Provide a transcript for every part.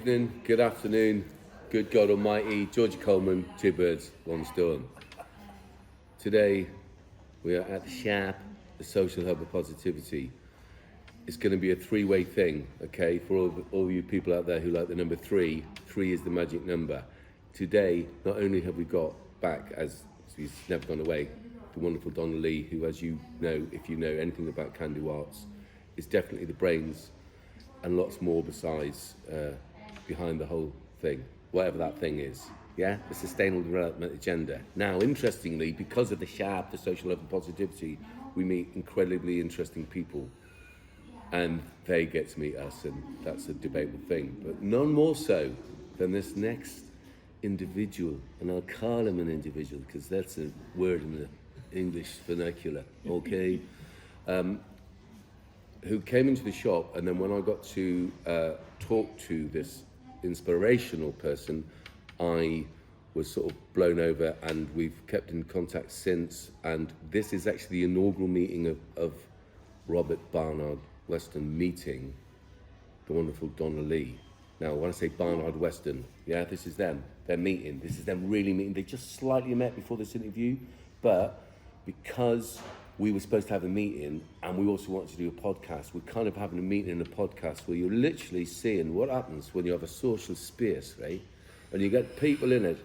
evening, good afternoon, good God Almighty, Georgie Coleman, two birds, one stone. Today, we are at the S.H.O.P, the Social Hub of Positivity. It's going to be a three-way thing, okay? For all you people out there who like the number 3, 3 is the magic number. Today, not only have we got back, as he's never gone away, the wonderful Donna Lee, who, as you know, if you know anything about can-do arts, is definitely the brains and lots more besides behind the whole thing, whatever that thing is. Yeah, the Sustainable Development Agenda. Now, interestingly, because of the S.H.O.P, the Social Hub of Positivity, we meet incredibly interesting people, and they get to meet us, and that's a debatable thing. But none more so than this next individual, and I'll call him an individual because that's a word in the English vernacular, okay? Who came into the shop, and then when I got to talk to this inspirational person, I was sort of blown over, and we've kept in contact since. And this is actually the inaugural meeting of Robert Barnard-Weston meeting the wonderful Donna Lee. Now, when I say Barnard-Weston, yeah, this is them. They're meeting. This is them really meeting. They just slightly met before this interview, but because we were supposed to have a meeting and we also wanted to do a podcast, we're kind of having a meeting and a podcast where you're literally seeing what happens when you have a social space, right? And you get people in it,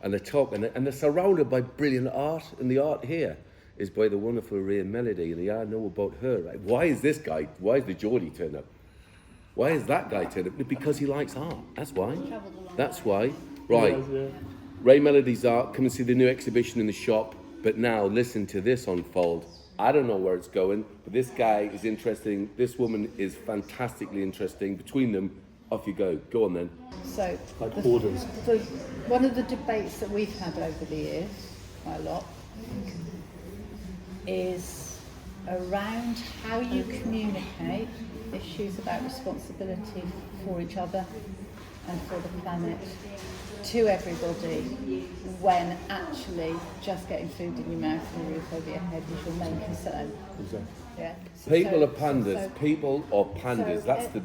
and they're talking, and they're surrounded by brilliant art, and the art here is by the wonderful Ray Melody, and I know about her, right? Why is this guy, why is the Geordie turned up? Why is that guy turned up? Because he likes art, that's why. That's why. Right, Ray Melody's art, come and see the new exhibition in the shop, but now listen to this unfold. I don't know where it's going, but this guy is interesting, this woman is fantastically interesting. Between them, off you go. Go on then. So, like orders. One of the debates that we've had over the years, quite a lot, is around how you communicate issues about responsibility for each other and for the planet to everybody, when actually just getting food in your mouth and a roof over your head is your main concern. Exactly. Yeah. People are pandas. People are pandas. That's the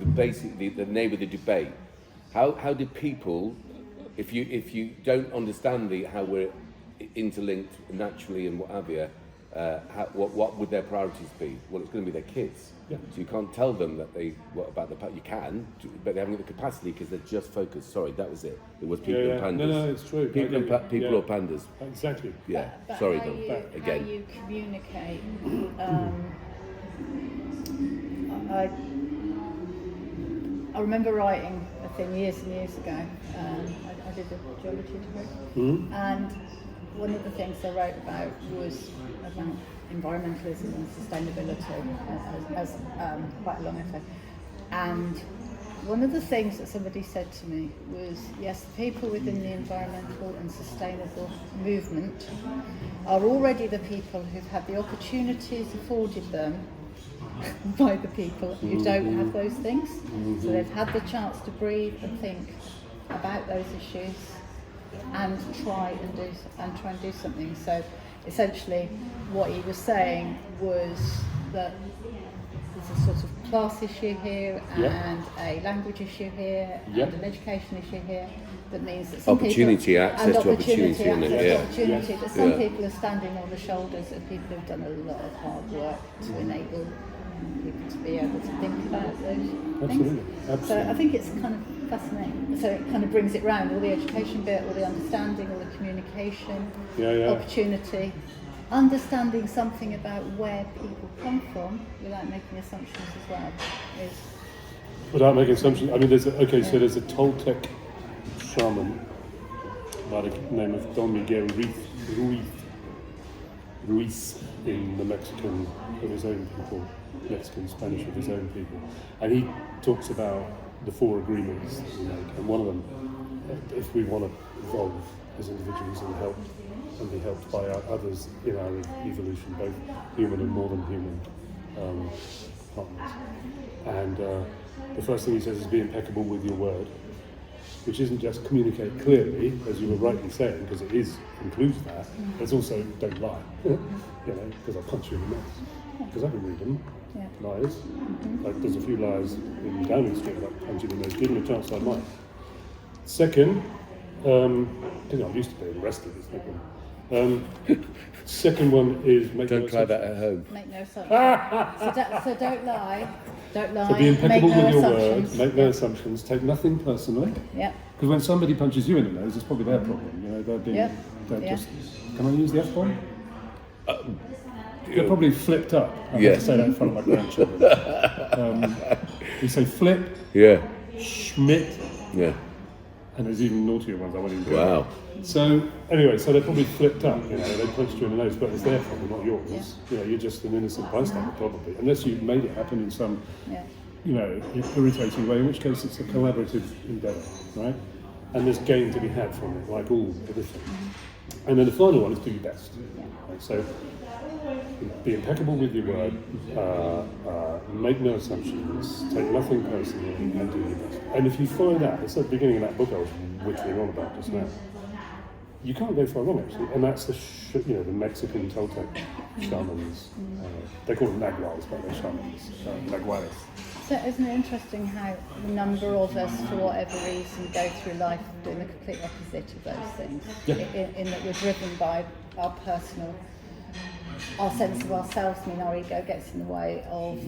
name of the debate. How do people, if you don't understand how we're interlinked naturally and what have you, what would their priorities be? Well, it's going to be their kids. Yeah. So you can't tell them that you can, but they haven't got the capacity because they're just focused. Sorry, that was it. It was people and pandas. No, it's true. People are pandas. Exactly. Yeah. But Sorry, how Don. How you communicate. I remember writing a thing years and years ago. I did a geology degree, and one of the things I wrote about was about environmentalism and sustainability as quite a long essay. And one of the things that somebody said to me was, yes, the people within the environmental and sustainable movement are already the people who've had the opportunities afforded them by the people who don't have those things. So they've had the chance to breathe and think about those issues and try and do something. So essentially what he was saying was that there's a sort of class issue here and a language issue here and an education issue here, that means that some opportunity, access to opportunity, that some people are standing on the shoulders of people who've done a lot of hard work to enable people to be able to think about those things. Absolutely. So I think it's kind of fascinating. So it kind of brings it round, all the education bit, all the understanding, all the communication, opportunity, understanding something about where people come from without making assumptions as well. Without making assumptions, I mean, so there's a Toltec shaman by the name of Don Miguel Ruiz in the Mexican of his own people, Mexican Spanish of his own people, and he talks about the 4 agreements that we make, and one of them, if we want to evolve as individuals and be helped by others in our evolution, both human and more than human partners. And the first thing he says is be impeccable with your word, which isn't just communicate clearly, as you were rightly saying, because it includes that, but it's also don't lie, because I'll punch you in the nose, because I can read them. Lies. Like there's a few lies in Downing Street about punching in the nose, given a chance I might. Second, because I'm used to being arrested, it's no problem. Second one is make Don't no try that assumptions. at home. Make no assumptions. So don't lie. Don't lie. So be impeccable make no with your assumptions. words, make no assumptions, take nothing personally. Yeah. Because when somebody punches you in the nose, it's probably their problem. You know, they're being, Yeah. they're Yeah. just. Can I use the F-bomb? They're probably flipped up. I have Yes. to say that in front of my grandchildren. You say flip, Yeah, schmidt, yeah. and there's even naughtier ones I won't even go. Wow. So anyway, so they're probably flipped up. You know, they punched you in the nose, but it's their problem, not yours. Yeah. You know, you're just an innocent bystander, probably, unless you've made it happen in some, Yeah. you know, irritating way. In which case, it's a collaborative endeavour, right? And there's gain to be had from it, like all everything. And then the final one is do your best. Right? So be impeccable with your word, make no assumptions, take nothing personally, and do your best. And if you find out, it's at the beginning of that book I was whittling on about just now. You can't go far wrong, actually, and that's the the Mexican Toltec shamans. They call them naguals, but they're shamans, naguales. So isn't it interesting how a number of us, for whatever reason, go through life doing the complete opposite of those things? Yeah. In that we're driven by our personal, our sense of ourselves. I mean, our ego gets in the way of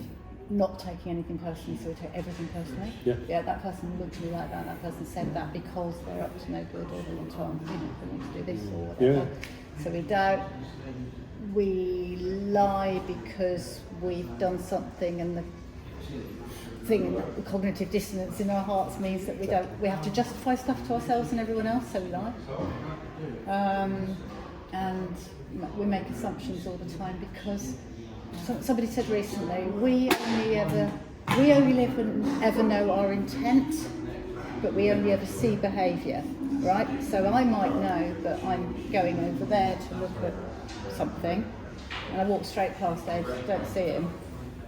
not taking anything personally, so we take everything personally. Yeah. That person looked at me like that, that person said that because they're up to no good, or they want to, they want to do this or whatever. Yeah. So we doubt, we lie because we've done something, and the cognitive dissonance in our hearts means that we have to justify stuff to ourselves and everyone else, so we lie. And we make assumptions all the time because somebody said recently, we only live and ever know our intent, but we only ever see behaviour, right? So I might know that I'm going over there to look at something, and I walk straight past Ed, don't see him.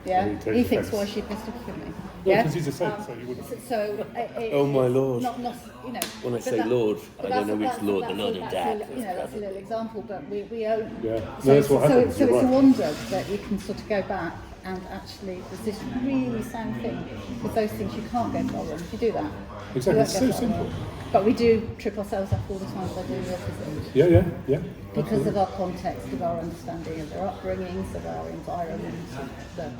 Yeah, And he he takes thinks, offence. why is she pissed off with me? No, Yeah, because he's a saint, so you wouldn't. So Oh, my Lord. Not, you know. When I but say Lord, but I don't know which that's- Lord, that's the Lord a- of that's a- Dad. You know, that's a little example, but we own. Yeah, So, that's what happens. So you're it's a right. wonder that you can sort of go back and actually there's this really sound thing with those things you can't go far wrong. If you do that, Exactly, you it's won't go so far wrong. simple. But we do trip ourselves up all the time by doing the opposite. Yeah. Because of our context, of our understanding of our upbringings, of our environment, of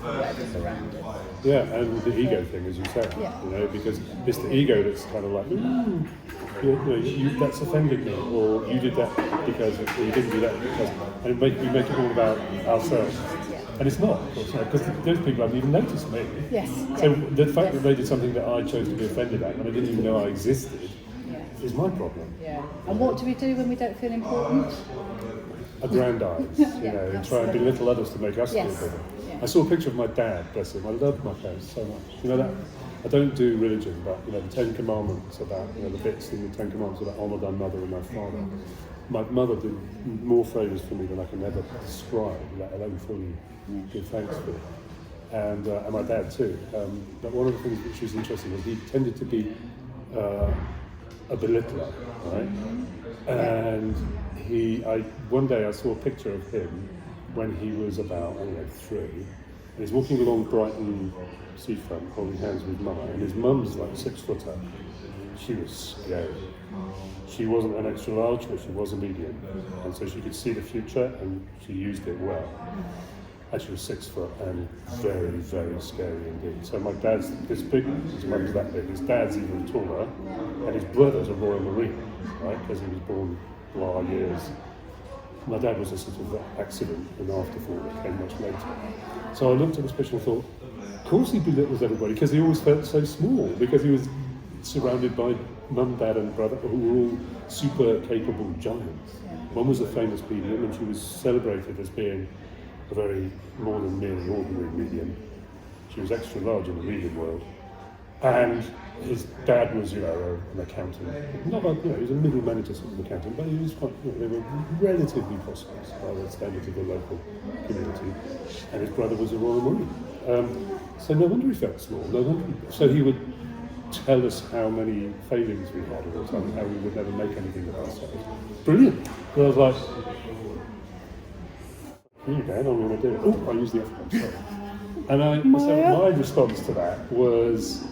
whatever's around us. Yeah, and the ego thing, as you say, Yeah. you know, because it's the ego that's kind of like, that's offended me, or you did that because, or you didn't do that because, and we make it all about ourselves. Yeah. And it's not, of course, because those people haven't even noticed me. Yes. So yeah. the fact Yes. that they did something that I chose to be offended at, and I didn't even know I existed, Yeah. is my problem. Yeah. And what do we do when we don't feel important? Aggrandize, Yeah, try and absolutely. belittle others to make us Yes. feel better. Yeah. I saw a picture of my dad, bless him. I loved my parents so much. You know that I don't do religion, but the Ten Commandments about the bits in the Ten Commandments about honour thy mother and thy father. My mother did more favours for me than I can ever describe, let alone fully give thanks for. And my dad too. But one of the things which was interesting was he tended to be a belittler, right? And one day I saw a picture of him when he was about 3, and he's walking along Brighton seafront holding hands with Mum, and his mum's like 6-footer. She was scary. She wasn't an extra large, but she was a medium, and so she could see the future, and she used it well. And she was 6 foot and very, very scary indeed. So my dad's this big, his mum's that big, his dad's even taller, and his brother's a Royal Marine, right, because he was born years. My dad was a sort of accident, an afterthought that came much later. So I looked at this picture and thought, of course he belittles everybody, because he always felt so small, because he was surrounded by mum, dad and brother who were all super capable giants. One was a famous medium, and she was celebrated as being a very more than merely ordinary medium. She was extra large in the medium world. And his dad was, an accountant. Not like, he was a middle manager sort of accountant, but he was quite, they were relatively prosperous by the standards of the local community. And his brother was a Royal Marine. So no wonder he felt small. So he would tell us how many failings we had all the time, and how we would never make anything of ourselves. Brilliant. And I was like, you Dad, I'm going to do it. Oh, I used the F-bomb, sorry. And so my response to that was,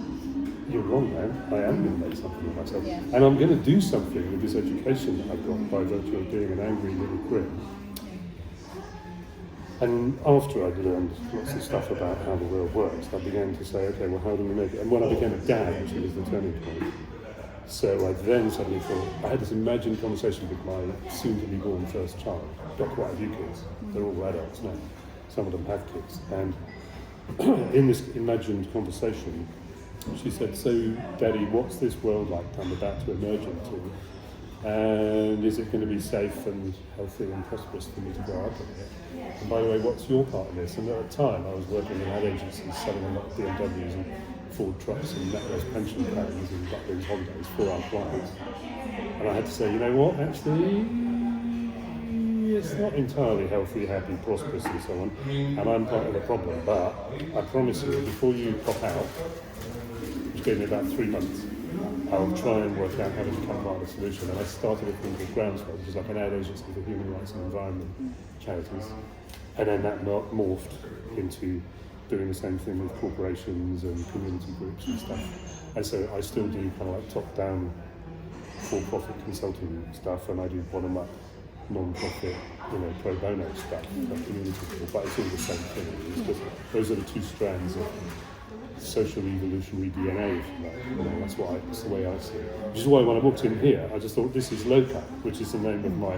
you're wrong, man. I am going to make something of myself. Yeah. And I'm going to do something with this education that I've got by virtue of being an angry little prick. And after I'd learned lots of stuff about how the world works, I began to say, okay, well, how do we make it? And when I became a dad, actually was the turning point. So I then suddenly thought, I had this imagined conversation with my soon-to-be-born first child. Got quite a few kids. They're all adults now. Some of them have kids. And in this imagined conversation, she said, so, Daddy, what's this world like I'm about to emerge into? And is it going to be safe and healthy and prosperous for me to grow up in it? And by the way, what's your part in this? And at the time, I was working in ad agencies, selling a lot of BMWs and Ford trucks and NatWest pension plans and Butlins Hondas for our clients. And I had to say, you know what, actually, it's not entirely healthy, happy, prosperous and so on, and I'm part of the problem, but I promise you, before you pop out, which gave me about 3 months, I'll try and work out how to become part of the solution. And I started a thing called Groundswell, which is like an ad agency for human rights and environment charities, and then that morphed into doing the same thing with corporations and community groups and stuff. And so I still do kind of like top-down for-profit consulting stuff, and I do bottom-up non-profit, pro bono stuff for community people, but it's all the same thing. It's just, those are the two strands of social evolutionary DNA, if you like. That's the way I see it. Which is why when I walked in here, I just thought this is LOCAP, which is the name of my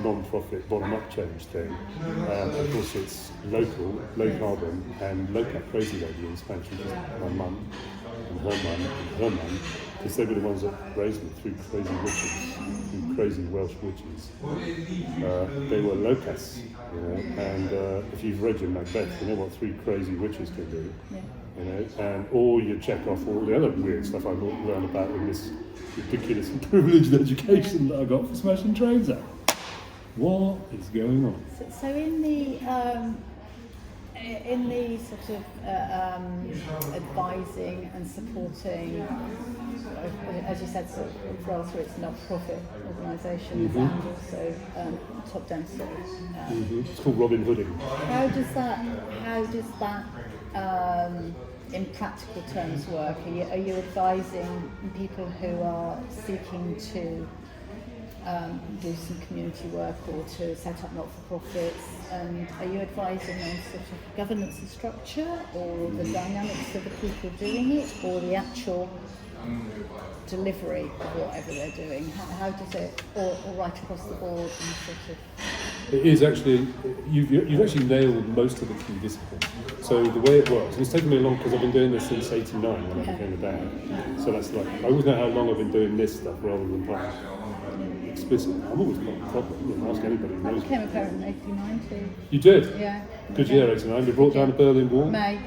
non-profit bottom-up change thing. Of course, it's local, low carbon, and LOCAP Crazy Lady in Spanish, which is my mum and her mum, because they were the ones that raised me, three crazy witches, three crazy Welsh witches. They were locas, and if you've read your Macbeth, you know what three crazy witches can do, and or you check off all the other weird stuff I learned about in this ridiculous and privileged education that I got for smashing trains out. What is going on? So in the sort of advising and supporting, as you said, sort of well through its not-profit organisations and also top-down sort of. It's called Robin Hooding. How does that in practical terms work? Are you advising people who are seeking to do some community work or to set up not-for-profits, and are you advising on sort of governance and structure, or the dynamics of the people doing it, or the actual delivery of whatever they're doing? How does it, or right across the board and sort of? It is actually, you've actually nailed most of the key disciplines. So the way it works, and it's taken me a long, because I've been doing this since '89 when I became a dad. So that's like, I always know how long I've been doing this stuff rather than playing. Explicit. I've always got a problem. Ask anybody who knows. I became a parent in '89 too. You did? Yeah. Good year, '89. You brought down the Berlin Wall. May.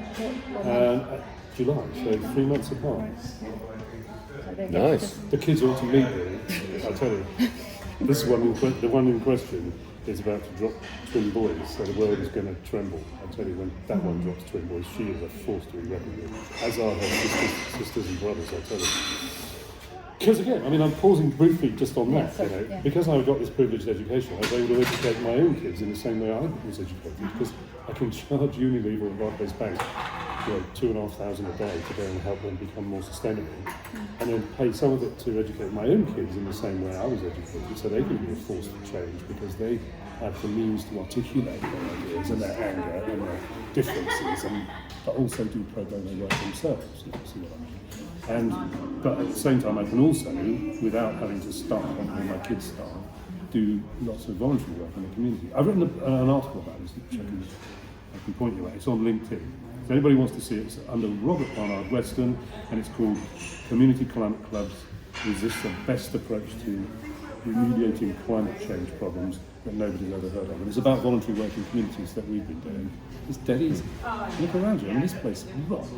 July, so 3 months apart. Nice. The kids ought to meet me, I'll tell you. This one, the one in question, is about to drop twin boys, so the world is going to tremble. I'll tell you, when that one drops twin boys, she is a force to be reckoned with, as are her sisters and brothers, I'll tell you. Because again, I'm pausing briefly just on that, because I've got this privileged education, I was able to educate my own kids in the same way I was educated, because I can charge Unilever and Barclays Bank $2,500 a day to go and help them become more sustainable, and then pay some of it to educate my own kids in the same way I was educated, so they can be a force for change, because they have the means to articulate their ideas and their anger and their differences, but also do pro bono work themselves, if you see what I mean. But at the same time, I can also, without having to start when my kids start, do lots of voluntary work in the community. I've written an article about this, which I can point you at. It's on LinkedIn. If anybody wants to see it, it's under Robert Barnard-Weston, and it's called Community Climate Clubs Resist the Best Approach to Remediating Climate Change Problems that nobody's ever heard of. And it's about voluntary work in communities that we've been doing. It's dead easy. Look around you, this place rocks.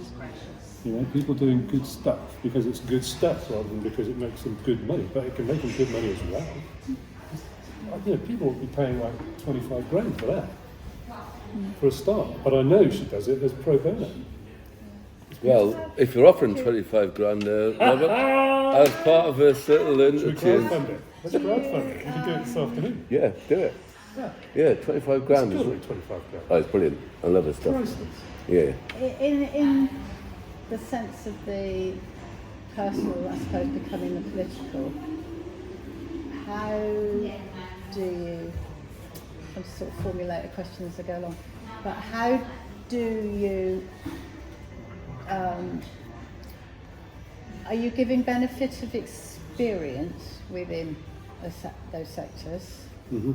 People doing good stuff because it's good stuff rather than because it makes them good money, but it can make them good money as well. People will be paying like 25 grand for that, for a start. But I know she does it as pro bono. Well, if you're offering 25 grand, Robert, as part of a settlement, should we crowdfund it? Let's crowdfund it. We can do it this afternoon. Yeah, do it. Yeah, 25 grand. It's 25 grand. Oh, it's brilliant. I love this stuff. Priceless. Yeah. the sense of the personal, I suppose, becoming the political, how do you, I'm sort of formulate a question as I go along, but how do you, are you giving benefit of experience within those sectors? Mm-hmm.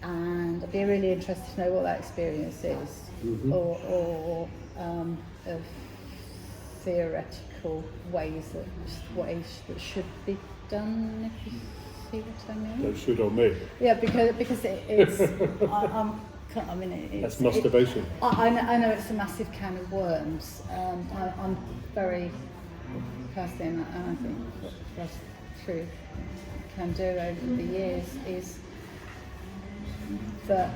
And I'd be really interested to know what that experience is, Mm-hmm. or of theoretical ways that should be done, if you see what I mean. That should on me. Yeah, because it's I mean it's That's masturbation. I know it's a massive can of worms. I'm very personally, and I think what us through can do over the years is that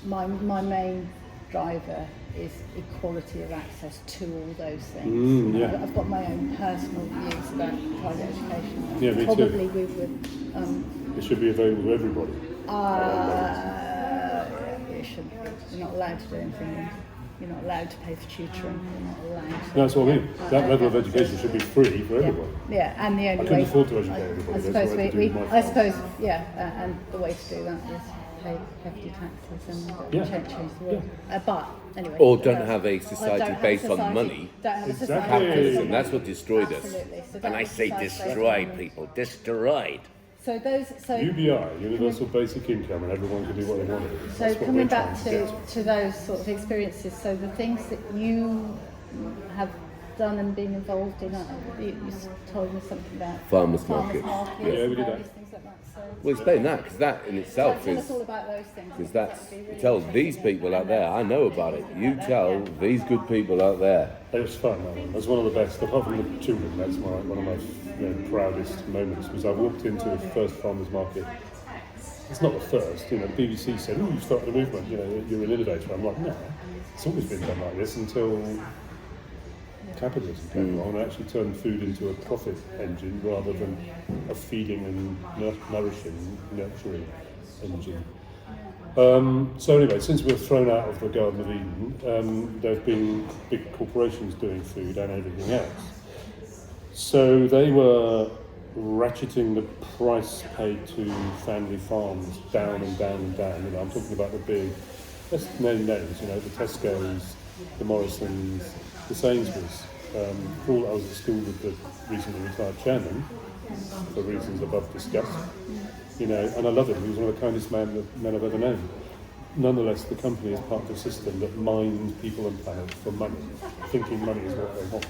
my main driver is equality of access to all those things. Yeah. I've got my own personal views about private education. Yeah, me Probably too. we would. It should be available to everybody. You shouldn't. You're not allowed to do anything. You're not allowed to pay for tutoring. You're not allowed to. No, that's what I mean. That level of education should be free for everybody. Yeah, and the only I couldn't way. afford to educate everybody. I That's suppose what I had to do with my I family. suppose, and the way to do that is pay hefty taxes and Yeah. change the world. But anyway. Or don't have a don't society have a based on society- money. Don't have a Exactly. society Capitalism, based on that's money. what destroyed us. Absolutely. So And don't I have say society based on destroy money. people, destroyed. So those. So UBI, Universal Basic Income, and everyone can do what they want to do. So That's what coming we're back trying get. to those sort of experiences, so the things that you have done and been involved in, you told me something about Farmers markets. Yeah, we did that. various things like that. So, Well, explain that, because that in itself tell is, us all about those things. because that's, That'd be really tell interesting. these people out there, I know about it, you tell these good people out there. It was fun. It was one of the best. Apart from the children, that's one of my proudest moments. Was I walked into the first farmers market. It's not the first. The BBC said, "Oh, you started a movement. You're an innovator." I'm like, no, it's always been done like this until capitalism came along and actually turned food into a profit engine rather than a feeding and nurturing engine. So anyway, since we were thrown out of the Garden of Eden, there have been big corporations doing food and everything else. So they were ratcheting the price paid to family farms down and down and down. I'm talking about the big, let's name names, the Tesco's, the Morrisons, the Sainsbury's. I was at school with the recently retired chairman, for reasons above discussed. And I love him. He was one of the kindest men I've ever known. Nonetheless, the company is part of a system that mines people and planet for money, thinking money is what they want.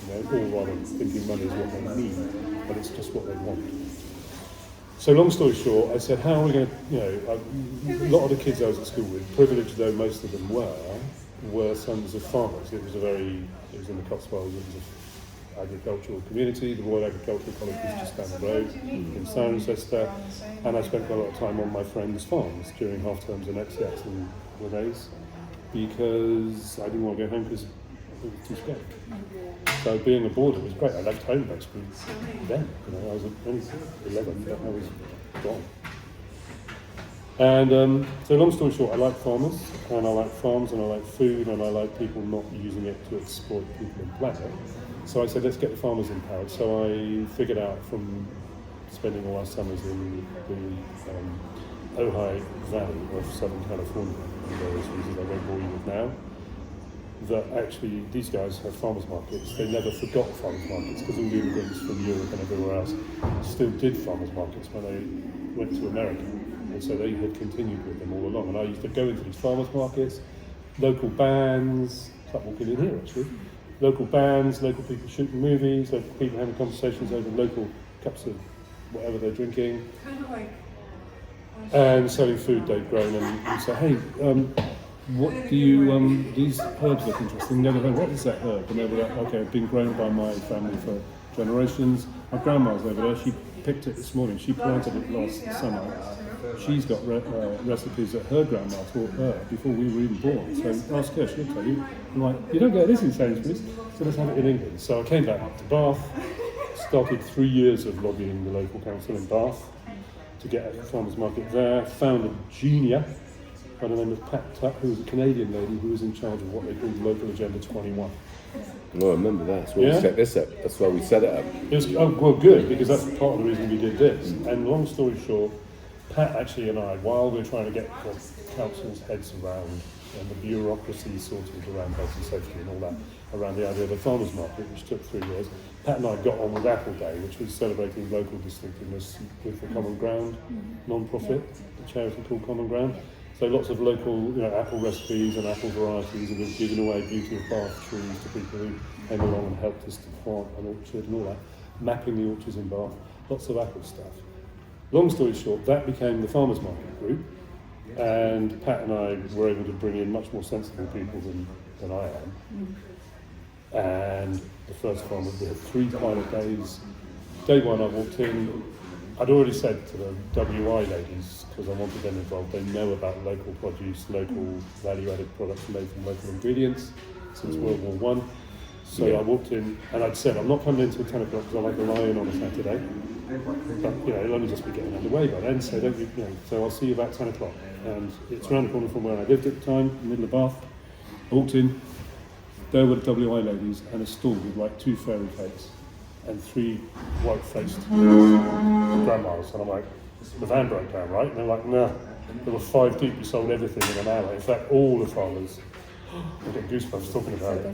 Or rather, thinking money is what they need, but it's just what they want. So long story short, I said, how are we going to, a lot of the kids I was at school with, privileged though most of them were sons of farmers. It was in the Cotswolds, it was an agricultural community. The Royal Agricultural College was just down the road in Cirencester, and I spent quite a lot of time on my friends' farms during half terms and exits and holidays because I didn't want to go home because it was too scared. So being a boarder was great. I left home basically then. I was only 11, but I was gone. And so long story short, I like farmers, and I like farms, and I like food, and I like people not using it to exploit people and planet. So I said, let's get the farmers empowered. So I figured out from spending all our summers in the Ojai Valley of Southern California, for various reasons I won't bore you with now, that actually these guys have farmers markets. They never forgot farmers markets because all the immigrants from Europe and everywhere else still did farmers markets when they went to America. And so they had continued with them all along. And I used to go into these farmers markets, local bands, it's like walking in here actually, local bands, local people shooting movies, local people having conversations over local cups of whatever they're drinking, and selling food they've grown. And say, hey, what do you, these herbs look interesting. Never heard, what is that herb? And they were like, okay, it's been grown by my family for generations. My grandma's over there, she picked it this morning. She planted it last summer. She's got recipes that her grandma taught her before we were even born. So ask her, she'll tell you. I'm like, you don't get this in Sainsbury's, so let's have it in England. So I came back up to Bath, started 3 years of lobbying the local council in Bath to get a farmers market there, found a junior by the name of Pat Tuck, who was a Canadian lady who was in charge of what they called Local Agenda 21. Oh, I remember that. That's why Yeah? we set this up. That's why we set it up. It was, oh, well, good, because that's part of the reason we did this. And long story short, Pat actually and I, while we're trying to get the council's heads around and the bureaucracy sorted around health and safety and all that, around the idea of a farmers market, which took 3 years, Pat and I got on with Apple Day, which was celebrating local distinctiveness with the Common Ground non-profit, a charity called Common Ground. So lots of local, apple recipes and apple varieties, and we've given away Beauty of Bath trees to people who came along and helped us to plant an orchard and all that, mapping the orchards in Bath, lots of apple stuff. Long story short, that became the Farmers Market Group, and Pat and I were able to bring in much more sensible people than I am. And the first farmer, we had 3 pilot days. Day 1 I walked in, I'd already said to the WI ladies, because I wanted them involved, they know about local produce, local value-added products made from local ingredients since World War I. So I walked in and I'd said, I'm not coming in until 10 o'clock because I like a lion on a Saturday. But, it'll only just be getting underway by then, so don't so I'll see you about 10 o'clock. And it's around the corner from where I lived at the time, in the middle of Bath. I walked in, there were the WI ladies and a stall with like 2 fairy cakes and 3 white-faced grandmas. And I'm like, the van broke down, right? And they're like, no. There were 5 deep, we sold everything in an hour. In fact, all the farmers, I get goosebumps talking about it.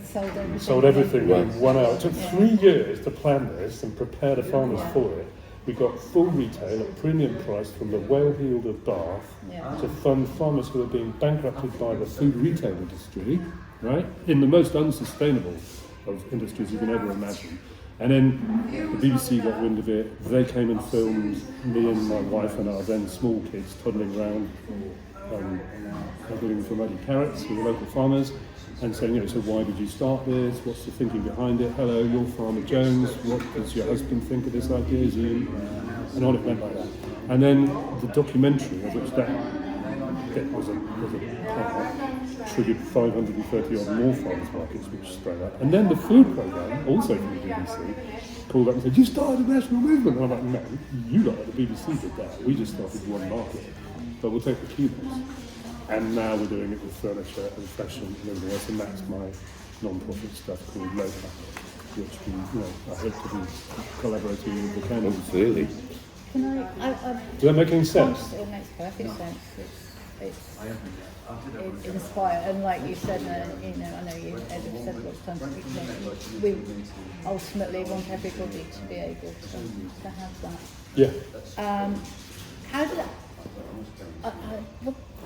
We sold everything in 1 hour. It took 3 years to plan this and prepare the farmers for it. We got full retail at premium price from the well-heeled of Bath to fund farmers who are being bankrupted by the food retail industry, right? In the most unsustainable of industries you can ever imagine. And then the BBC got wind of it. They came and filmed me and my wife and our then small kids toddling around, looking for muddy carrots with the local farmers, and saying, so why did you start this? What's the thinking behind it? Hello, you're Farmer Jones. What does your husband think of this idea? Is he? And on it went like that. And then the documentary, of which that bit was a part, triggered 530 odd more farmers markets, which spread out. And then the food programme, also from the BBC, called up and said, you started a national movement. And I'm like, no, you lot at the BBC did that. We just started one market. But we'll take the kudos. And now we're doing it with furniture and fashion and everything else, and that's my non-profit stuff called Local, which we, I hope to be collaborating with the candidates. Absolutely. Can I Does that make any sense? It makes perfect sense. It's inspired, and like you said, I know you Ed have said lots of times, we ultimately want everybody to be able to have that. Yeah. How did that?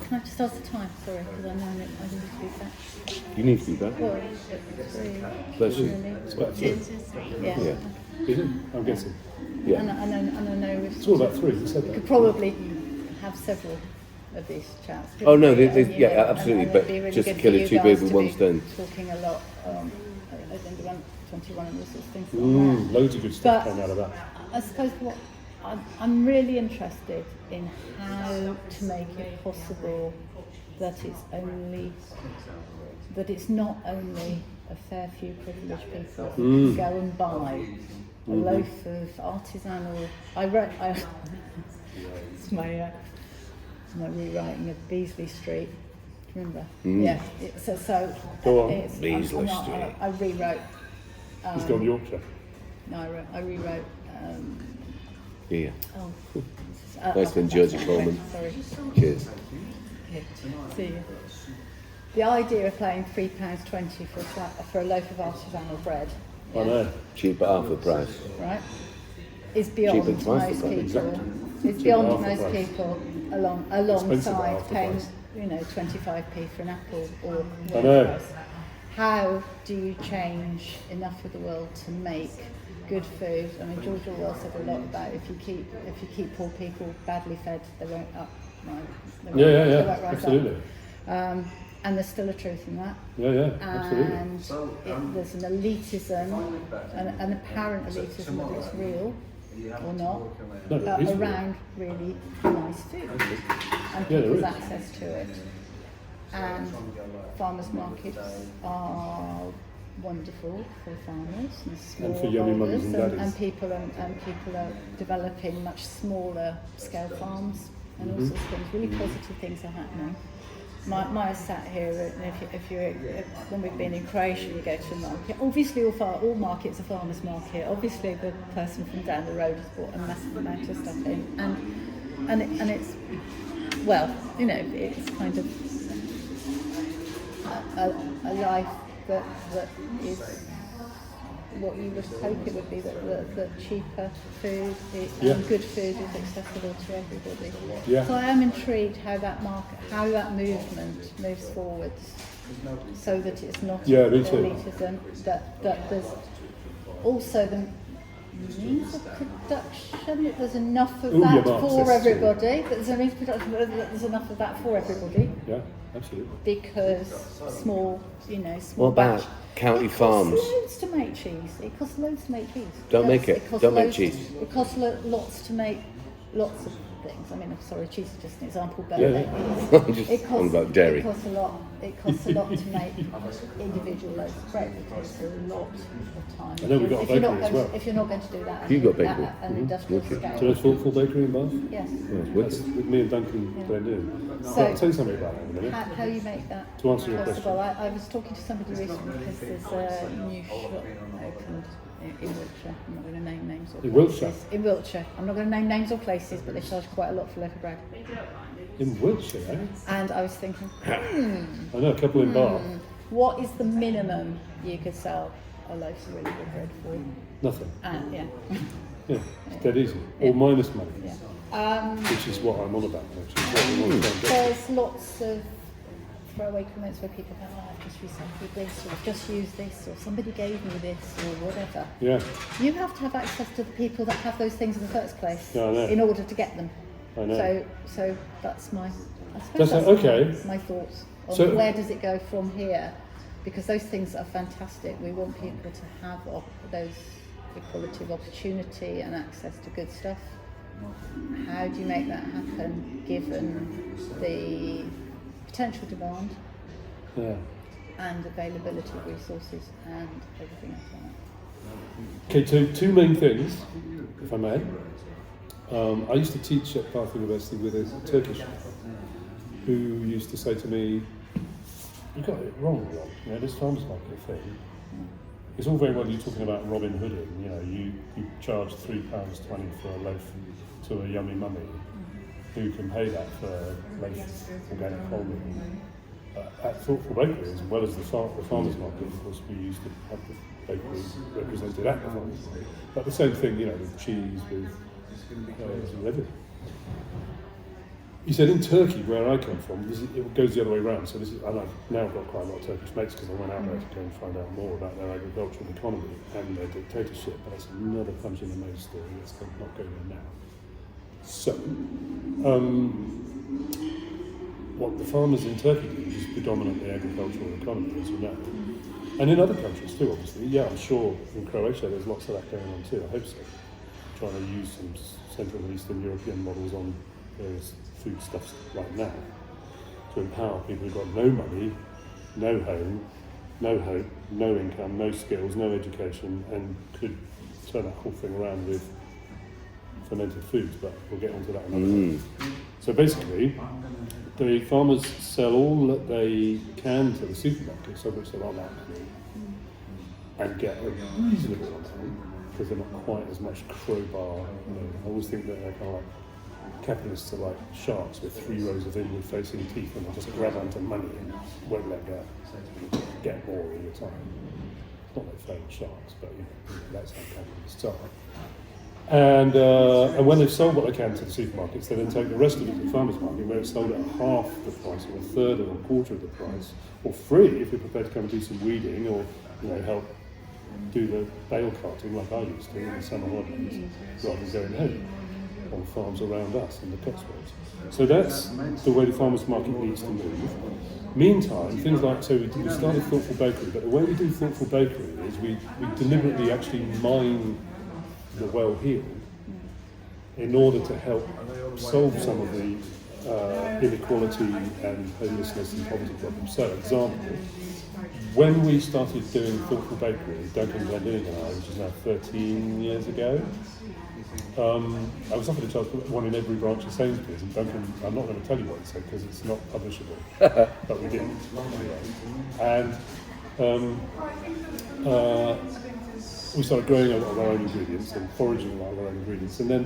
Can I just ask the time? Sorry, because I know I need to speak back. You need to be back. Well, Bless you. It's about 3. Yeah. Is it? I'm guessing. Yeah. And I know It's all about 3. You said we that. could probably have several of these chats. Oh no, couldn't we? absolutely. And but it'd be really just good to kill for it you 2 guys birds with to 1 be stone. Talking a lot, Agenda 21 and all sorts of things like that. Loads of good stuff But came out of that. I suppose what I'm really interested in how to make it possible that it's not only a fair few privileged people who go and buy a loaf of artisanal. It's my rewriting of Beasley Street. Do you remember? Yeah. So Go on. it's, Beasley I'm not- Street. I rewrote. He's gone Yorkshire. No, I rewrote. Yeah. Nice one, Georgie Coleman. Sorry. Cheers. See you. The idea of paying £3.20 for a loaf of artisanal bread, I know. Cheap at half the price. right, is beyond Cheap at twice most the price. people. Exactly. It's Cheap beyond at half the most price. people Expensive at alongside half the paying, price. 25p for an apple or I whatever know. else. How do you change enough of the world to make good food? I mean, George Orwell said a lot about if you keep poor people badly fed, they won't up. Yeah, absolutely. And there's still a truth in that. Yeah, absolutely. And there's an elitism, an apparent elitism, whether it's real or not, No, it is real. around really nice food and there people's is. access to it. And farmers markets are wonderful for farmers and small for yummy mummies and daddies. and people are developing much smaller scale farms and all sorts of things. Really positive things are happening. Maya's sat here, and when we've been in Croatia, you go to a market. Obviously, all markets are farmers' market. Obviously, the person from down the road has brought a massive amount of stuff in, and it's, well, you know, it's kind of a life that is what you would hope it would be, that cheaper food and good food is accessible to everybody. Yeah. So I am intrigued how that movement moves forwards, so that it's not elitism, that there's also the means of production, that there's enough of that for everybody, there's enough of that for everybody. Yeah, absolutely. Because small What about batch. county farms? It costs loads to make cheese. It costs loads to make cheese. Don't make it. Don't make cheese. It costs lots to make lots of things. I mean, I'm sorry, cheese is just an example, but I'm just on about dairy. It costs a lot. It costs a lot to make individual loaves of bread. It takes a lot of time. I know we've got a bakery as well. If you're not going to do that, You've got bakery. at an industrial scale. So there's Thoughtful Bakery in Bath? Yes. That's with me and Duncan blend in. So- I'll tell you something about that in a minute. How you make that To answer your possible? question. I was talking to somebody recently because there's a new shop opened in Wiltshire. I'm not going to name names or In places. Wiltshire? In Wiltshire. I'm not going to name names or places, but they charge quite a lot for a loaf of bread. In Wiltshire, eh? And I was thinking, I know a couple in Bath. what is the minimum you could sell a loaf of really good bread for? Nothing. Yeah. Yeah, it's dead easy. Or minus money. Yeah. Which is what I'm on about, actually. What we want to try and get. There's lots of throwaway comments where people go, I've just recycled this, or I've just used this, or somebody gave me this, or whatever. Yeah, You have to have access to the people that have those things in the first place Yeah, I know. in order to get them. I know. So that's my, I suppose That's that's okay. my thoughts on So- where does it go from here, because those things are fantastic. We want people to have those equality of opportunity and access to good stuff. How do you make that happen given the potential demand yeah. and availability of resources and everything else like that? Okay, so two main things, if I may. I used to teach at Bath University with a Turkish man who used to say to me, "You got it wrong, Rob. You know, this farmers market thing. It's all very well you talking about Robin Hooding. You know, you charge £3.20 for a loaf to a yummy mummy. Who can pay that for a loaf of organic wholemeal?" At Thoughtful Bakery, as well as the farmers market, of course, we used to have the bakery represented at the farmers market. But the same thing, you know, with cheese, with everything. He said in Turkey, where I come from, it goes the other way around. So and I've now got quite a lot of Turkish mates because I went out there to go and find out more about their agricultural economy and their dictatorship. But that's another punch in the nose story. Let's not go there now. So, what the farmers in Turkey do is predominantly agricultural economy, as you know. And in other countries too, obviously. Yeah, I'm sure in Croatia there's lots of that going on too. I hope so. Trying to use some Central and Eastern European models on various foodstuffs right now to empower people who've got no money, no home, no hope, no income, no skills, no education, and could turn that whole thing around with fermented foods, but we'll get onto that another time. So basically, the farmers sell all that they can to the supermarkets, of which there are that many, and get a reasonable amount, because they're not quite as much crowbar. You know, I always think that they're kind of like capitalists are like sharks with 3 rows of inward-facing teeth, and they just grab onto money and won't let go. Get more all the time. It's not like fake sharks, but you know, that's how capitalists are. And when they've sold what they can to the supermarkets, they then take the rest of it to the farmers market, where it's sold at half the price, or a third or a quarter of the price, or free if you're prepared to come and do some weeding, or help do the bale carting like I used to in the summer holidays, rather than going home on farms around us in the Cotswolds. So that's the way the farmers market needs to move. Meantime, things like, so we started Thoughtful Bakery, but the way we do Thoughtful Bakery is we deliberately actually mine the well-heeled in order to help solve some of the inequality and homelessness and poverty problems. So, example, when we started doing Thoughtful Bakery, Duncan, Ed Deedigan and I, which is now 13 years ago, I was offered a chance to put one in every branch of Sainsbury's, and Duncan, I'm not going to tell you what he said because it's not publishable, but we did. And we started growing a lot of our own ingredients and foraging a lot of our own ingredients. And then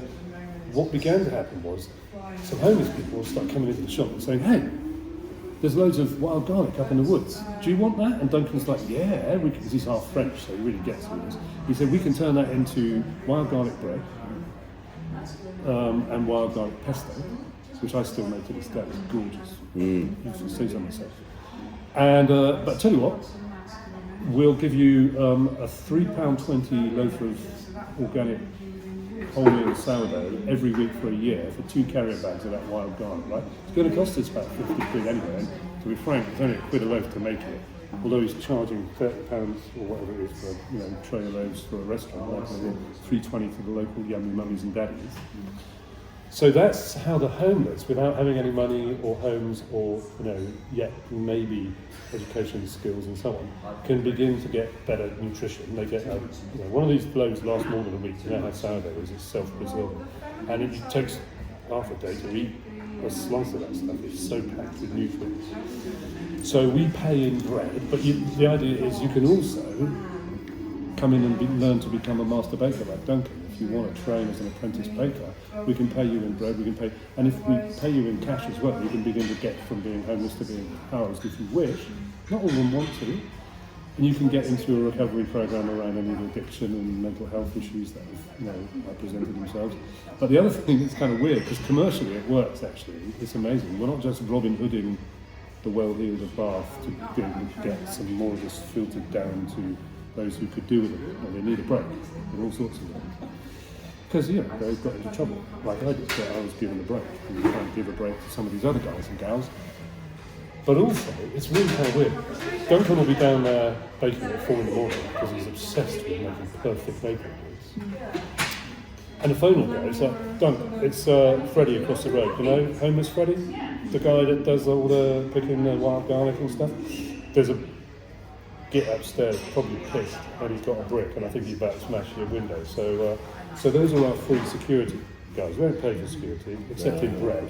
what began to happen was some homeless people started coming into the shop and saying, hey, there's loads of wild garlic up in the woods. Do you want that? And Duncan's like, yeah, because he's half French, so he really gets all this. He said, we can turn that into wild garlic bread and wild garlic pesto, which I still make to this day. It's gorgeous. You should see some myself. And, but I tell you what, we'll give you a £3.20 loaf of organic wholemeal sourdough every week for a year for 2 carrier bags of that wild garlic, right? It's going to cost us about 50 quid anyway, and to be frank, it's only £1 a loaf to make it, although he's charging £30 or whatever it is for a tray of loaves for a restaurant, like £3.20 for the local yummy mummies and daddies. So that's how the homeless, without having any money or homes or yet maybe education skills and so on, can begin to get better nutrition. They get one of these loaves lasts more than a week. You know how sourdough is, it's self-preserving, and it takes half a day to eat a slice of that stuff. It's so packed with nutrients. So we pay in bread, but the idea is you can also come in and learn to become a master baker like Duncan. If you want to train as an apprentice baker, we can pay you in bread, we can pay, and if we pay you in cash as well, you can begin to get from being homeless to being housed if you wish. Not all of them want to, and you can get into a recovery program around any addiction and mental health issues that have presented themselves. But the other thing that's kind of weird, because commercially it works actually, it's amazing. We're not just Robin Hooding the well-heeled of Bath to be able to get some more of this filtered down to those who could do with it, or they need a break, and all sorts of things. Because, they've got into trouble, like I did, I was given a break, and you can't give a break to some of these other guys and gals. But also, it's really kind of weird. Duncan will be down there baking at 4 in the morning because he's obsessed with making perfect baking goods. And the phone will go, it's like, Duncan, it's Freddie across the road, homeless Freddie? The guy that does all the picking the wild garlic and stuff? There's a git upstairs, probably pissed, and he's got a brick, and I think he's about to smash your window. So those are our free security guys. We don't pay for security, except in bread,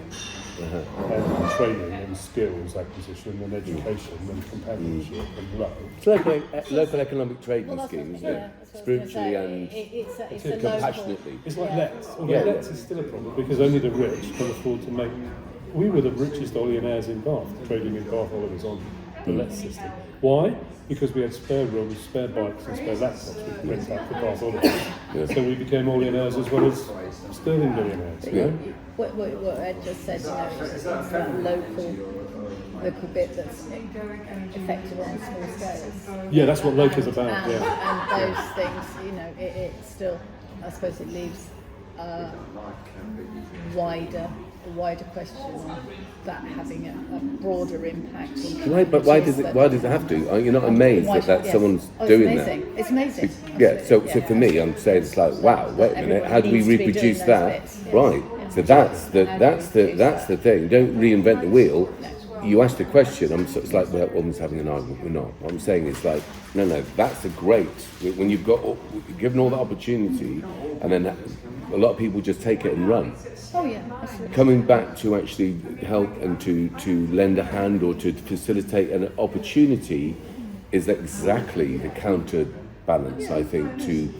and training and skills acquisition and education and companionship and love. It's like a local economic trading scheme, isn't it? That's what Spiritually I was and it's a compassionately. It's like Letts. Although Letts is still a problem because only the rich can afford to make. We were the richest ollionaires in Bath, trading in Bath Olivers on the Letts system. Why? Because we had spare rooms, spare bikes and spare laptops we could rent out for Bath Olivers. So we became ollionaires as well as sterling millionaires. What Ed just said, it's that local bit that's effective on small scales. Yeah, that's what local is about. And those things, it still, I suppose it leaves a wider question on that having a broader impact. But why does it have to? You're not amazed that someone's doing that? It's amazing. Yeah. So for me, I'm saying it's like, wow. Wait a minute. How do we reproduce that? Right. So that's the thing. Don't reinvent the wheel. You asked a question. It's like we're almost having an argument. We're not. What I'm saying is like, no. That's a great. When you've got given all the opportunity, and then a lot of people just take it and run. Oh yeah, absolutely. Coming back to actually help and to lend a hand or to facilitate an opportunity is exactly the counterbalance, I think, to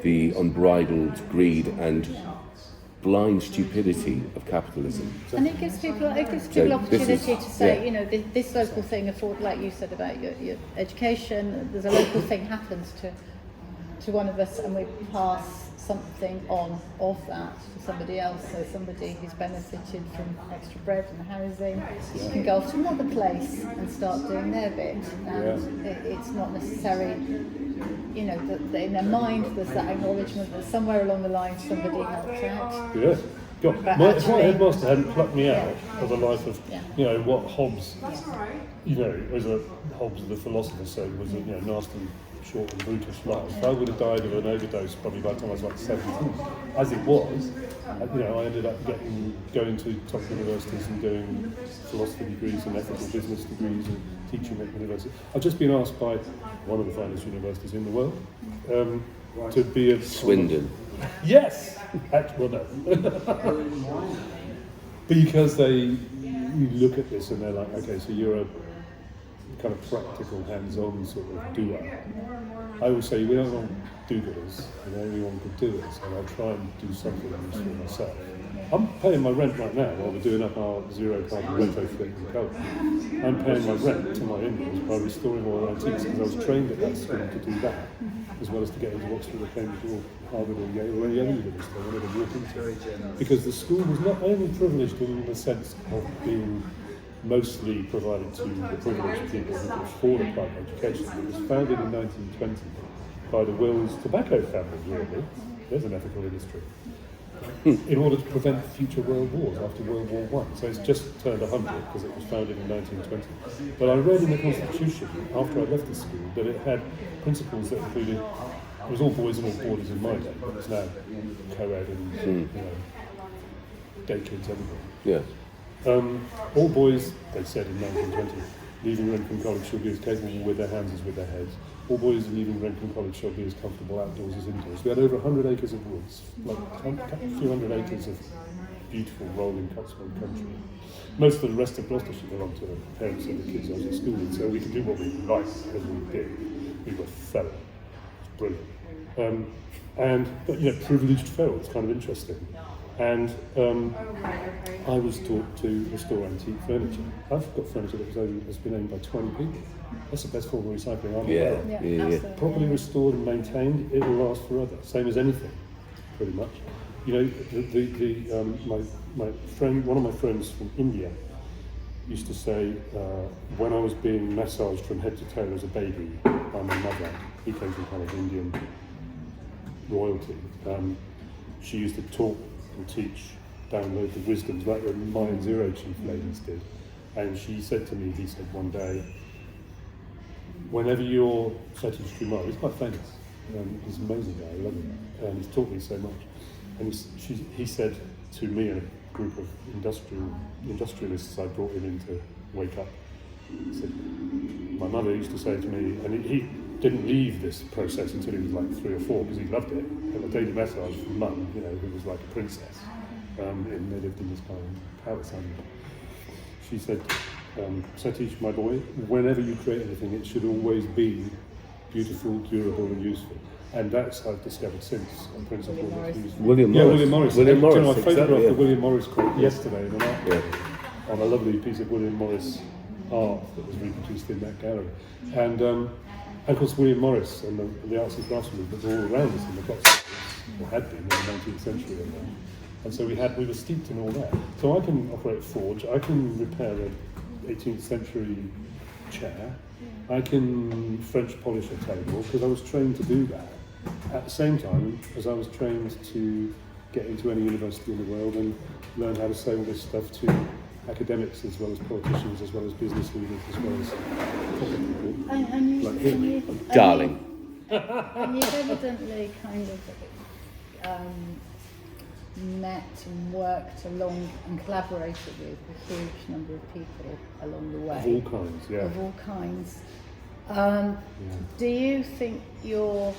the unbridled greed and blind stupidity of capitalism. And it gives people opportunity to say, this local thing, like you said about your education, there's a local thing happens to one of us, and we pass something on of that to somebody else. So somebody who's benefited from extra bread and housing can go off to another place and start doing their bit. And it's not necessary, that in their mind there's that acknowledgement that somewhere along the line somebody helped out. Yeah. God, if my headmaster hadn't plucked me out of a life of, what Hobbes, as Hobbes the philosopher said, was a nasty, short and brutish life. I would have died of an overdose probably by the time I was like 17. As it was, I ended up going to top universities and doing philosophy degrees and ethical business degrees and teaching at university. I've just been asked by one of the finest universities in the world to be a Swindon. Yes. Actually, well, no. Because you look at this and they're like, okay, so you're a kind of practical, hands-on sort of doer. I always say we don't want do-gooders, we want good doers, and I try and do something useful myself. I'm paying my rent right now while we're doing up our zero carbon retrofit in colour. I'm paying my rent to my in-laws by restoring all our antiques because I was trained at that school to do that, as well as to get into Oxford or Cambridge or Harvard or Yale or any other university I wanted to walk into. Because the school was not only privileged in the sense of being mostly provided to the privileged people who could afford a private education. It was founded in 1920 by the Wills tobacco family, really. There's an ethical industry. In order to prevent future world wars after World War I. So it's just turned 100 because it was founded in 1920. But I read in the Constitution, after I left the school, that it had principles that included, it was all boys and all boarders in my day, but it's now co-ed and day kids, everything. Yeah. All boys, they said in 1920, leaving Renton College should be as capable with their hands as with their heads. All boys leaving Renton College shall be as comfortable outdoors as indoors. We had over 100 acres of woods, like a few hundred acres of beautiful rolling Cotswold country. Most of the rest of Gloucestershire belonged to the parents of the kids I was at school with, so we could do what we liked as we did. We were feral. It was brilliant. But privileged feral, it's kind of interesting. And I was taught to restore antique furniture. I've got furniture that's been owned by 20 people. That's the best form of recycling I'm aware of. Absolutely. Properly restored and maintained, it will last forever. Same as anything, pretty much. My friend, one of my friends from India, used to say when I was being massaged from head to toe as a baby by my mother, he came from kind of Indian royalty. She used to talk and teach, download the wisdoms like the Mayan Zero Chief ladies did. And she said to me, he said one day, whenever you're S.H.O.P, he's quite famous, he's an amazing guy, I love him, and he's taught me so much. And he said to me and a group of industrialists I brought him in to wake up, he said, my mother used to say to me, and he didn't leave this process until he was like 3 or 4 because he loved it. And a daily massage from Mum, who was like a princess, and they lived in this kind of palace. And she said, S.H.O.P, my boy, whenever you create anything, it should always be beautiful, durable, and useful. And that's I've discovered since a principle that's used. William Morris. William Morris. I photographed exactly, the William Morris quote yesterday in an art gallery on a lovely piece of William Morris art that was reproduced in that gallery. And of course, William Morris and the arts and crafts movement were all around us in the Cotswolds, or had been in the 19th century. And so we were steeped in all that. So I can operate a forge, I can repair an 18th century chair, I can French polish a table, because I was trained to do that. At the same time as I was trained to get into any university in the world and learn how to say all this stuff to academics as well as politicians, as well as business leaders, as well as people. And you, Darling. And you've evidently kind of met and worked along and collaborated with a huge number of people along the way. Of all kinds, yeah. Of all kinds. Do you think you're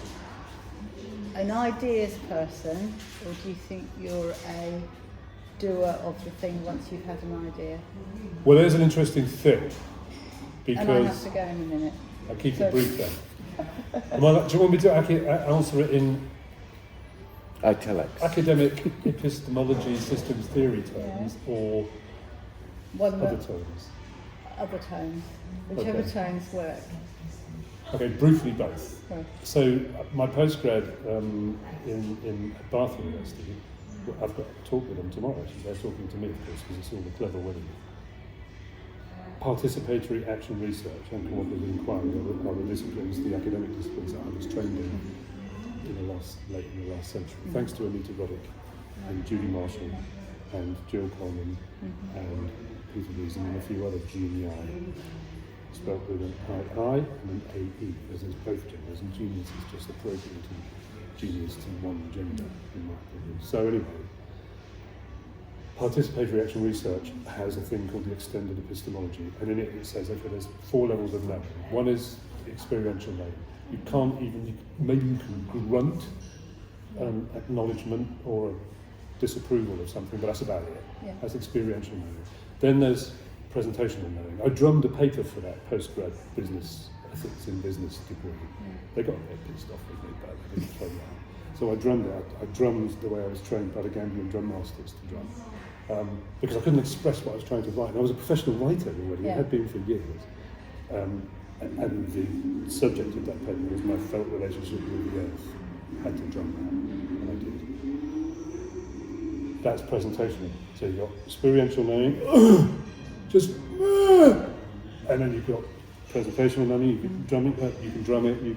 an ideas person, or do you think you're a doer of the thing once you've had an idea? Well, there's an interesting thing, because And I have to go in a minute. I'll keep it brief then. Do you want me to answer it in Italics. academic epistemology, systems theory terms, or One other that- terms? Other tones, whichever Okay. tones work. Okay, briefly both. Right. So my postgrad in Bath University, I've got to talk with them tomorrow. Actually, they're talking to me, of course, because it's all the clever women. Participatory action research and cooperative inquiry are the disciplines, the academic disciplines that I was trained in late in the last century. Thanks to Anita Roddick and Judy Marshall and Jill Coleman and Peter Reason and a few other genii, spelled with an I and an AE, as there's both genders, and genius is just appropriate to genius to one gender, in my opinion. So anyway, participatory action research has a thing called the extended epistemology, and in it says, okay, there's 4 levels of knowing. One is experiential knowing. You can't even, maybe you can grunt an acknowledgement or a disapproval of something, but that's about it. Yeah. That's experiential knowing. Then there's presentational knowing. I drummed a paper for that postgrad business ethics in business degree. They got a bit pissed off with me, but I didn't throw me out. So I drummed it. I drummed the way I was trained by the Gambian drum masters to drum. Because I couldn't express what I was trying to write. And I was a professional writer already, I had been for years. And the subject of that paper was my felt relationship with the earth. I had to drum that, and I did. That's presentational. So you've got experiential knowing, and then you've got presentational knowing. You can drum it, you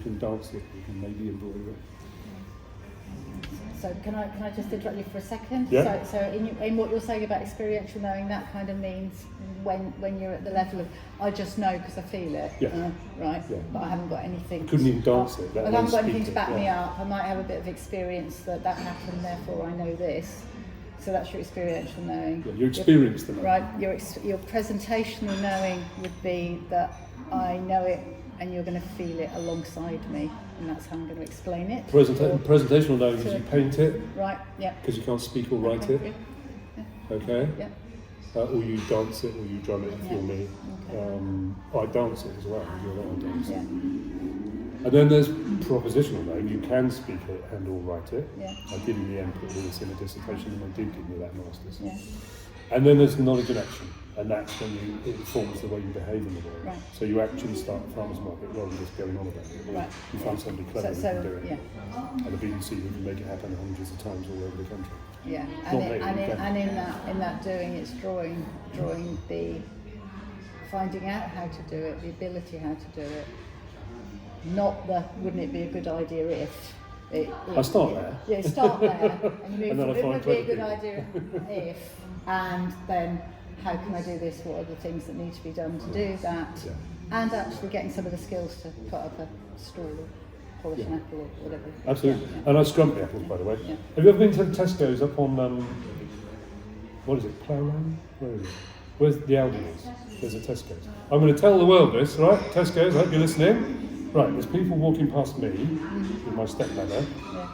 can dance it, you can maybe embroider it. So can I just interrupt you for a second? Yeah. So in what you're saying about experiential knowing, that kind of means when you're at the level of I just know because I feel it, right? Yeah. But I haven't got anything. I couldn't even dance it. I haven't got anything to back me up. I might have a bit of experience that happened, therefore I know this. So that's your experiential knowing. Yeah, you experience the knowing. Right. Your presentational knowing would be that I know it and you're going to feel it alongside me, and that's how I'm going to explain it. Presentational knowing is you paint it. Right. Yeah. Because you can't speak or write it. Yeah. Okay. Yeah. Or you dance it, or you drum it, if you're me. Okay. I dance it as well. I do a lot of dancing. Yeah. And then there's propositional knowing. You can speak it and or write it. Yeah. I did in the end put all this in a dissertation, and I did give me that master's. Yeah. And then there's knowledge and action, and that's when it informs the way you behave in the world. Right. So you actually start a farmer's market rather than just going on about it. Right. You find somebody clever who can do it. Yeah. And the BBC who can make it happen hundreds of times all over the country. Yeah, Not and in that doing, it's drawing the finding out how to do it, the ability how to do it. Not the wouldn't it be a good idea if. I start there. Yeah, start there, and you move And then from I it find would be a 20 good idea if, and then how can I do this? What are the things that need to be done to do that? Yeah. And actually getting some of the skills to put up a stall or polish an apple or whatever. Absolutely. Yeah. And I scrump the apples, by the way. Yeah. Have you ever been to Tesco's up on, what is it, Plough Lane? Where is it? Where's the Aldi is? There's a Tesco's. I'm going to tell the world this, right? Tesco's, I hope you're listening. Right, there's people walking past me with my stepladder. Yeah.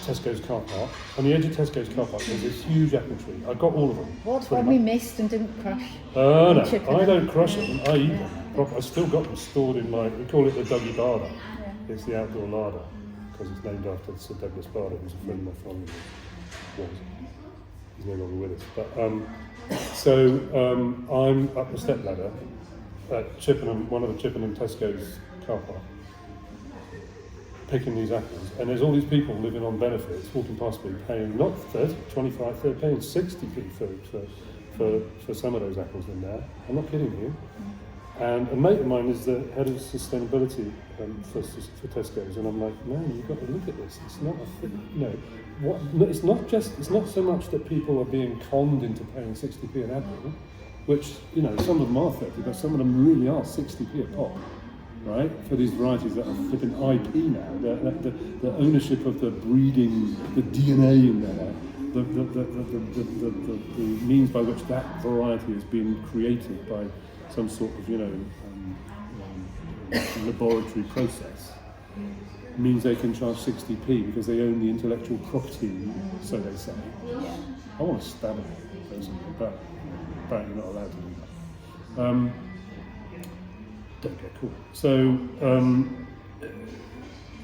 Tesco's car park. On the edge of Tesco's car park, there's this huge apple tree. I got all of them. What pretty one we much. missed and didn't crush? No, Chicken. I don't crush them. I eat them. I still got them stored in my. We call it the Dougie Barder. Yeah. It's the outdoor larder because it's named after Sir Douglas Barder, who's a friend of my family. Was. He's no longer with us. But I'm up the stepladder at Chippenham, one of the Chippenham Tesco's car park, picking these apples, and there's all these people living on benefits walking past me paying not 30, 25, they're paying 60p for some of those apples in there. I'm not kidding you. And a mate of mine is the head of sustainability for Tesco's, and I'm like, man, you've got to look at this. It's not a thing, it's not so much that people are being conned into paying 60p an apple, which, some of them are 30, but some of them really are 60p a pop. Right, for these varieties that are flipping IP now, the ownership of the breeding, the DNA in there, the means by which that variety has been created by some sort of laboratory process means they can charge 60p because they own the intellectual property, so they say. I want to stab them, basically, but apparently not allowed to do that. Don't get caught. So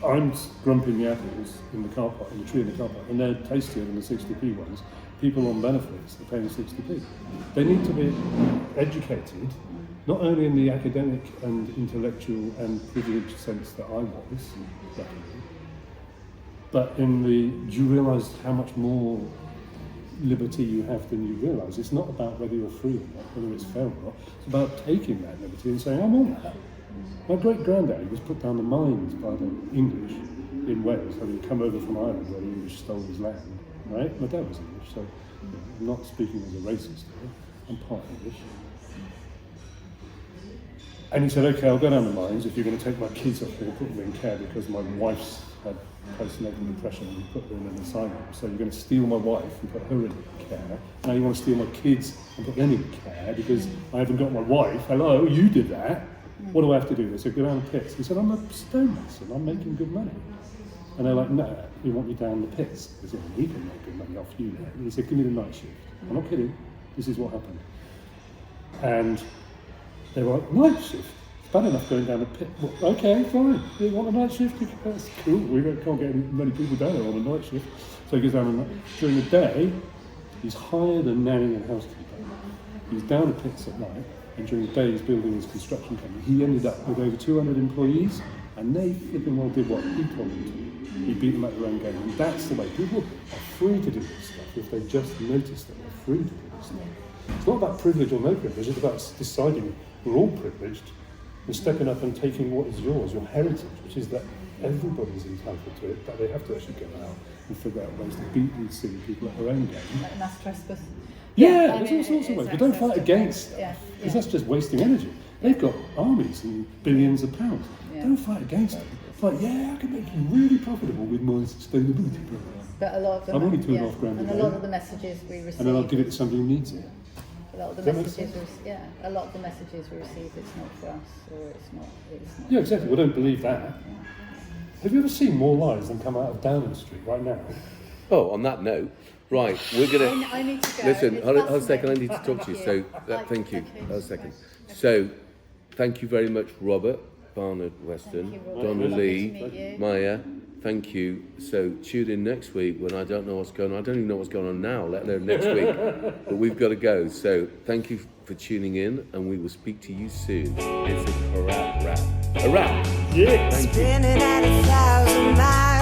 I'm grumping the apples in the car park, in the tree in the car park, and they're tastier than the 60p ones. People on benefits are paying 60p. They need to be educated, not only in the academic and intellectual and privileged sense that I was, luckily, but in the, do you realise how much more liberty you have than you realise? It's not about whether you're free or not, whether it's fair or not. It's about taking that liberty and saying, I want that. My great-granddad was put down the mines by the English in Wales, having come over from Ireland where the English stole his land, right? My dad was English, so I'm not speaking as a racist here. I'm part English. And he said, okay, I'll go down the mines if you're going to take my kids off here and put them in care because my wife's had postnatal depression and you put her in an asylum. So you're going to steal my wife and put her in care. Now you want to steal my kids and put them in care because I haven't got my wife. Hello, you did that. What do I have to do? They said, go down the pits. He said, I'm a stonemason, I'm making good money. And they're like, no, we want you down the pits. He said, we can make good money off you now. And he said, give me the night shift. I'm not kidding, this is what happened. And they were like, night shift? It's bad enough going down the pit. Well, okay, fine, you want a night shift? That's cool, we can't get many people down there on a night shift. So he goes down and during the day, he's hired a nanny and housekeeper. He's down the pits at night, and during the day he's building his construction company. He ended up with over 200 employees, and they flipping well did what he told them to. He beat them at their own game, and that's the way. People are free to do this stuff if they just notice that they're free to do this stuff. It's not about privilege or no privilege, it's about deciding we're all privileged and stepping up and taking what is yours, your heritage, which is that everybody's entitled to it, but they have to actually go out and figure out ways to beat these silly people at their own game. Like mass trespass. Yeah, there's all sorts of ways, but don't fight against stuff, Yeah, because that's just wasting energy. They've got armies and billions of pounds. Yeah. Don't fight against it. It's like, yeah, I can make you really profitable with my sustainability program. But a lot of them, I'm only $2.5 grand a and a day. lot of the messages we receive. And then I'll give it to somebody who needs it. A lot of the Does that make messages, sense? a lot of the messages we receive, it's not for us, or it's not. Yeah, exactly. We don't believe that. Have you ever seen more lies than come out of Downing Street right now? Oh, on that note, right, we're gonna I need to go. listen. It's Hold on a second. I need to fascinating. talk to you. So, thank you. Okay. Hold a second. So, thank you very much, Robert, Barnard-Weston, Thank you, Robert. Donna Lovely Lee, to meet you. Maya. Thank you. So tune in next week when I don't know what's going on. I don't even know what's going on now, let alone next week. But we've got to go. So thank you for tuning in, and we will speak to you soon. It's a wrap. A wrap. Yeah. Thank you. Spinning at 1,000 miles.